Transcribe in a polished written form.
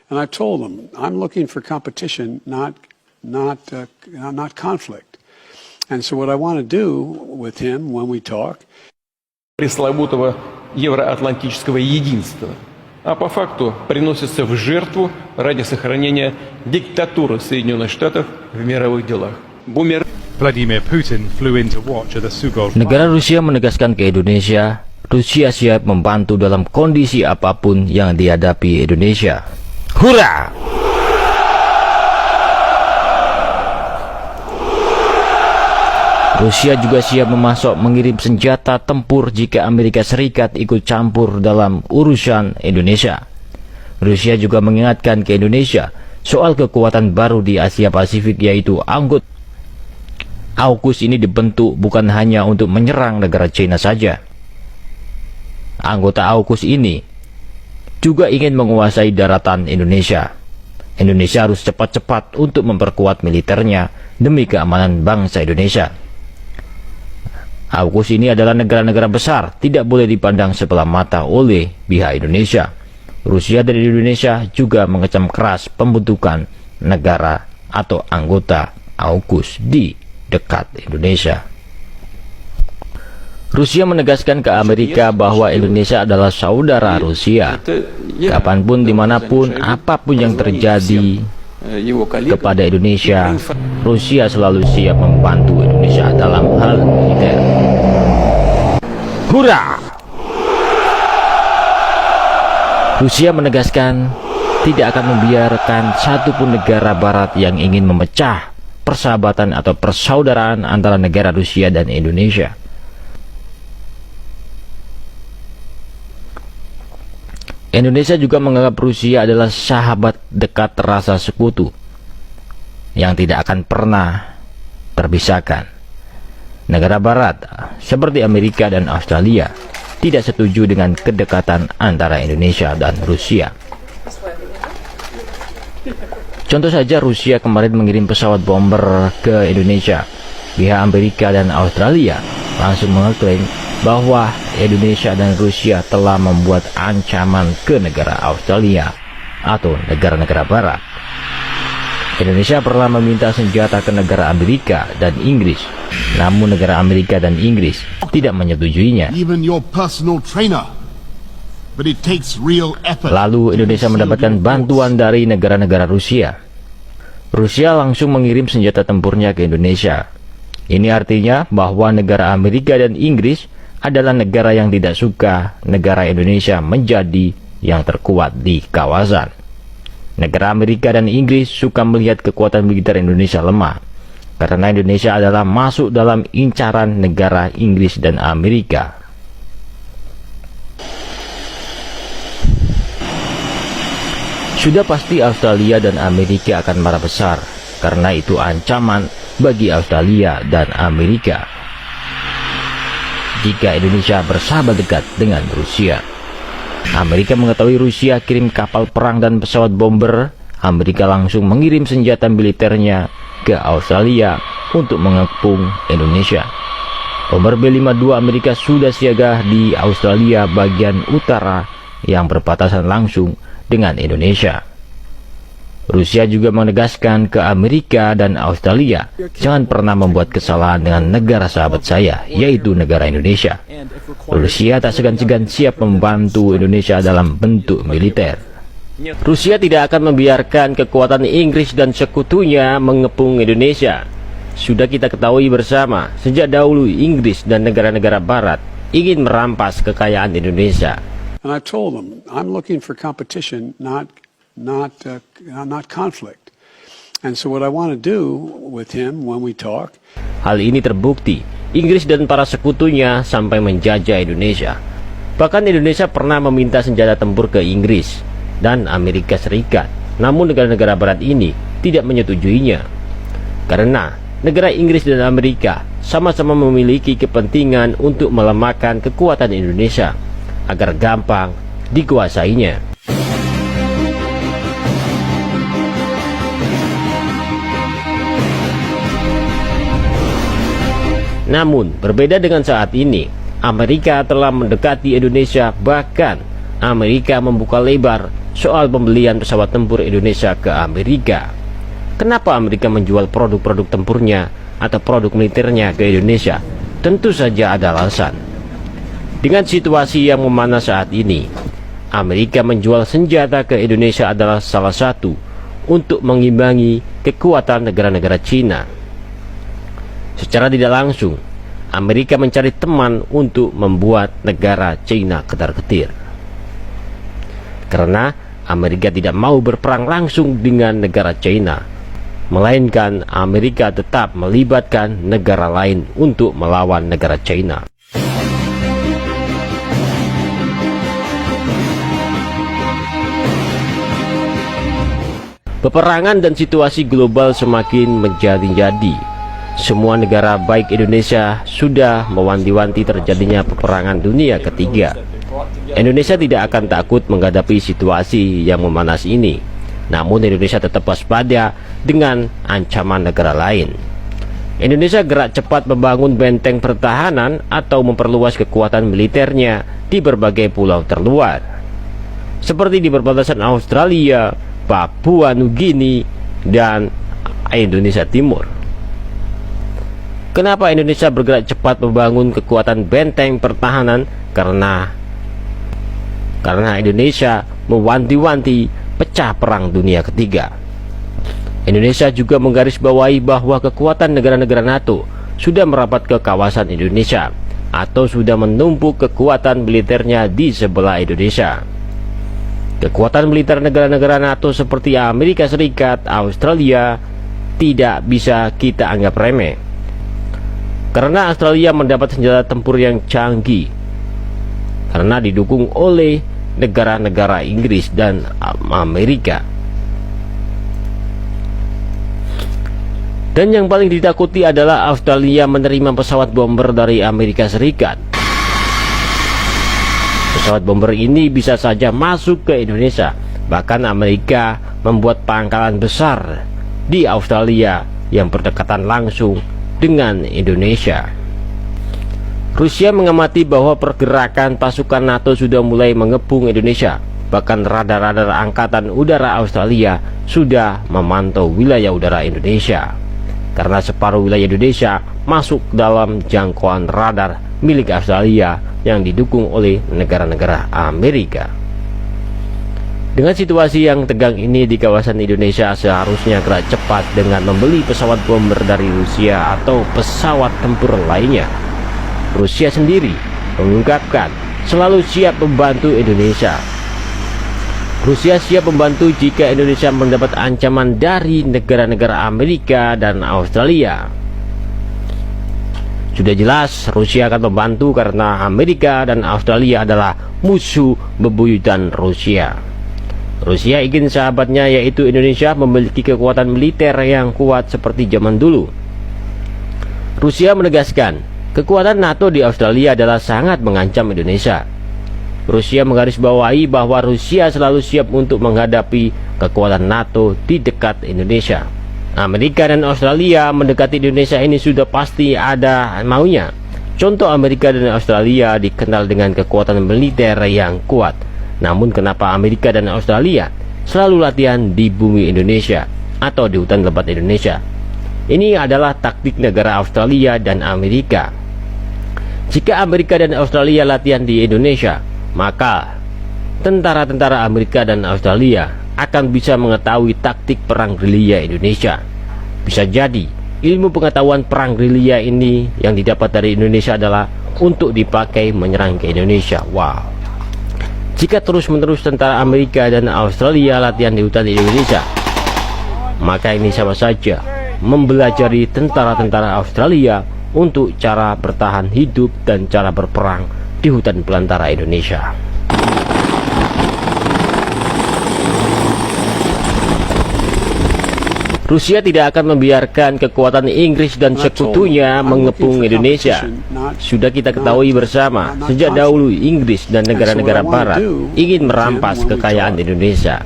And I told them, I'm looking for competition, not conflict. And so what I want to do with him when we talk, пресловутого евроатлантического единства, а по факту приносится в жертву ради сохранения диктатуры Соединенных Штатов в мировых делах. Vladimir Putin flew in to watch at the Sugol. Negara Rusia menegaskan ke Indonesia, Rusia siap membantu dalam kondisi apapun yang dihadapi Indonesia. Hurra! Rusia juga siap memasok mengirim senjata tempur jika Amerika Serikat ikut campur dalam urusan Indonesia. Rusia juga mengingatkan ke Indonesia soal kekuatan baru di Asia Pasifik, yaitu anggota AUKUS ini dibentuk bukan hanya untuk menyerang negara China saja. Anggota AUKUS ini juga ingin menguasai daratan Indonesia. Indonesia harus cepat-cepat untuk memperkuat militernya demi keamanan bangsa Indonesia. AUKUS ini adalah negara-negara besar, tidak boleh dipandang sebelah mata oleh pihak Indonesia. Rusia dan Indonesia juga mengecam keras pembentukan negara atau anggota AUKUS di dekat Indonesia. Rusia menegaskan ke Amerika bahwa Indonesia adalah saudara Rusia. Kapanpun, dimanapun, apapun yang terjadi kepada Indonesia, Rusia selalu siap membantu Indonesia dalam hal militer. Hurra! Rusia menegaskan tidak akan membiarkan satupun negara barat yang ingin memecah persahabatan atau persaudaraan antara negara Rusia dan Indonesia. Indonesia juga menganggap Rusia adalah sahabat dekat rasa sekutu yang tidak akan pernah terpisahkan. Negara barat seperti Amerika dan Australia tidak setuju dengan kedekatan antara Indonesia dan Rusia. Contoh saja, Rusia kemarin mengirim pesawat bomber ke Indonesia. Pihak Amerika dan Australia langsung mengklaim bahwa Indonesia dan Rusia telah membuat ancaman ke negara Australia atau negara-negara barat. Indonesia pernah meminta senjata ke negara Amerika dan Inggris, namun negara Amerika dan Inggris tidak menyetujuinya. Lalu Indonesia mendapatkan bantuan dari negara-negara Rusia. Rusia langsung mengirim senjata tempurnya ke Indonesia. Ini artinya bahwa negara Amerika dan Inggris adalah negara yang tidak suka negara Indonesia menjadi yang terkuat di kawasan. Negara Amerika dan Inggris suka melihat kekuatan militer Indonesia lemah, karena Indonesia adalah masuk dalam incaran negara Inggris dan Amerika. Sudah pasti Australia dan Amerika akan marah besar, karena itu ancaman bagi Australia dan Amerika jika Indonesia bersahabat dekat dengan Rusia. Amerika mengetahui Rusia kirim kapal perang dan pesawat bomber. Amerika langsung mengirim senjata militernya ke Australia untuk mengepung Indonesia. Bomber B-52 Amerika sudah siaga di Australia bagian utara yang berbatasan langsung dengan Indonesia. Rusia juga menegaskan ke Amerika dan Australia, jangan pernah membuat kesalahan dengan negara sahabat saya, yaitu negara Indonesia. Rusia tak segan-segan siap membantu Indonesia dalam bentuk militer. Rusia tidak akan membiarkan kekuatan Inggris dan sekutunya mengepung Indonesia. Sudah kita ketahui bersama, sejak dahulu Inggris dan negara-negara barat ingin merampas kekayaan Indonesia. And I told them, I'm looking for competition, not conflict. And so what I want to do with him when we talk. Hal ini terbukti. Inggris dan para sekutunya sampai menjajah Indonesia. Bahkan Indonesia pernah meminta senjata tempur ke Inggris dan Amerika Serikat. Namun negara-negara barat ini tidak menyetujuinya. Karena negara Inggris dan Amerika sama-sama memiliki kepentingan untuk melemahkan kekuatan Indonesia agar gampang dikuasainya. Namun, berbeda dengan saat ini, Amerika telah mendekati Indonesia, bahkan Amerika membuka lebar soal pembelian pesawat tempur Indonesia ke Amerika. Kenapa Amerika menjual produk-produk tempurnya atau produk militernya ke Indonesia? Tentu saja ada alasan. Dengan situasi yang memanas saat ini, Amerika menjual senjata ke Indonesia adalah salah satu untuk mengimbangi kekuatan negara-negara Cina. Secara tidak langsung, Amerika mencari teman untuk membuat negara Cina ketar-ketir. Karena Amerika tidak mau berperang langsung dengan negara China, melainkan Amerika tetap melibatkan negara lain untuk melawan negara China. Peperangan dan situasi global semakin menjadi-jadi. Semua negara baik Indonesia sudah mewanti-wanti terjadinya peperangan dunia ketiga. Indonesia tidak akan takut menghadapi situasi yang memanas ini. Namun Indonesia tetap waspada dengan ancaman negara lain. Indonesia gerak cepat membangun benteng pertahanan atau memperluas kekuatan militernya di berbagai pulau terluar, seperti di perbatasan Australia, Papua Nugini, dan Indonesia Timur. Kenapa Indonesia bergerak cepat membangun kekuatan benteng pertahanan? Karena Indonesia mewanti-wanti pecah perang dunia ketiga. Indonesia juga menggarisbawahi bahwa kekuatan negara-negara NATO sudah merapat ke kawasan Indonesia atau sudah menumpuk kekuatan militernya di sebelah Indonesia. Kekuatan militer negara-negara NATO seperti Amerika Serikat, Australia tidak bisa kita anggap remeh. Karena Australia mendapat senjata tempur yang canggih, karena didukung oleh negara-negara Inggris dan Amerika. Dan yang paling ditakuti adalah Australia menerima pesawat bomber dari Amerika Serikat. Pesawat bomber ini bisa saja masuk ke Indonesia. Bahkan Amerika membuat pangkalan besar di Australia yang berdekatan langsung dengan Indonesia. Rusia mengamati bahwa pergerakan pasukan NATO sudah mulai mengepung Indonesia. Bahkan radar-radar Angkatan Udara Australia sudah memantau wilayah udara Indonesia. Karena separuh wilayah Indonesia masuk dalam jangkauan radar milik Australia yang didukung oleh negara-negara Amerika. Dengan situasi yang tegang ini di kawasan Indonesia, seharusnya gerak cepat dengan membeli pesawat bomber dari Rusia atau pesawat tempur lainnya. Rusia sendiri mengungkapkan selalu siap membantu Indonesia. Rusia siap membantu jika Indonesia mendapat ancaman dari negara-negara Amerika dan Australia. Sudah jelas Rusia akan membantu karena Amerika dan Australia adalah musuh bebuyutan Rusia. Rusia ingin sahabatnya yaitu Indonesia memiliki kekuatan militer yang kuat seperti zaman dulu. Rusia menegaskan kekuatan NATO di Australia adalah sangat mengancam Indonesia. Rusia menggarisbawahi bahwa Rusia selalu siap untuk menghadapi kekuatan NATO di dekat Indonesia. Amerika dan Australia mendekati Indonesia ini sudah pasti ada maunya. Contoh, Amerika dan Australia dikenal dengan kekuatan militer yang kuat. Namun kenapa Amerika dan Australia selalu latihan di bumi Indonesia atau di hutan lebat Indonesia? Ini adalah taktik negara Australia dan Amerika. Jika Amerika dan Australia latihan di Indonesia, maka tentara-tentara Amerika dan Australia akan bisa mengetahui taktik perang gerilya Indonesia. Bisa jadi ilmu pengetahuan perang gerilya ini yang didapat dari Indonesia adalah untuk dipakai menyerang ke Indonesia. Wow. Jika terus-menerus tentara Amerika dan Australia latihan di hutan Indonesia, maka ini sama saja mempelajari tentara-tentara Australia untuk cara bertahan hidup dan cara berperang di hutan belantara Indonesia. Rusia tidak akan membiarkan kekuatan Inggris dan sekutunya mengepung Indonesia. Sudah kita ketahui bersama, sejak dahulu Inggris dan negara-negara Barat ingin merampas kekayaan Indonesia.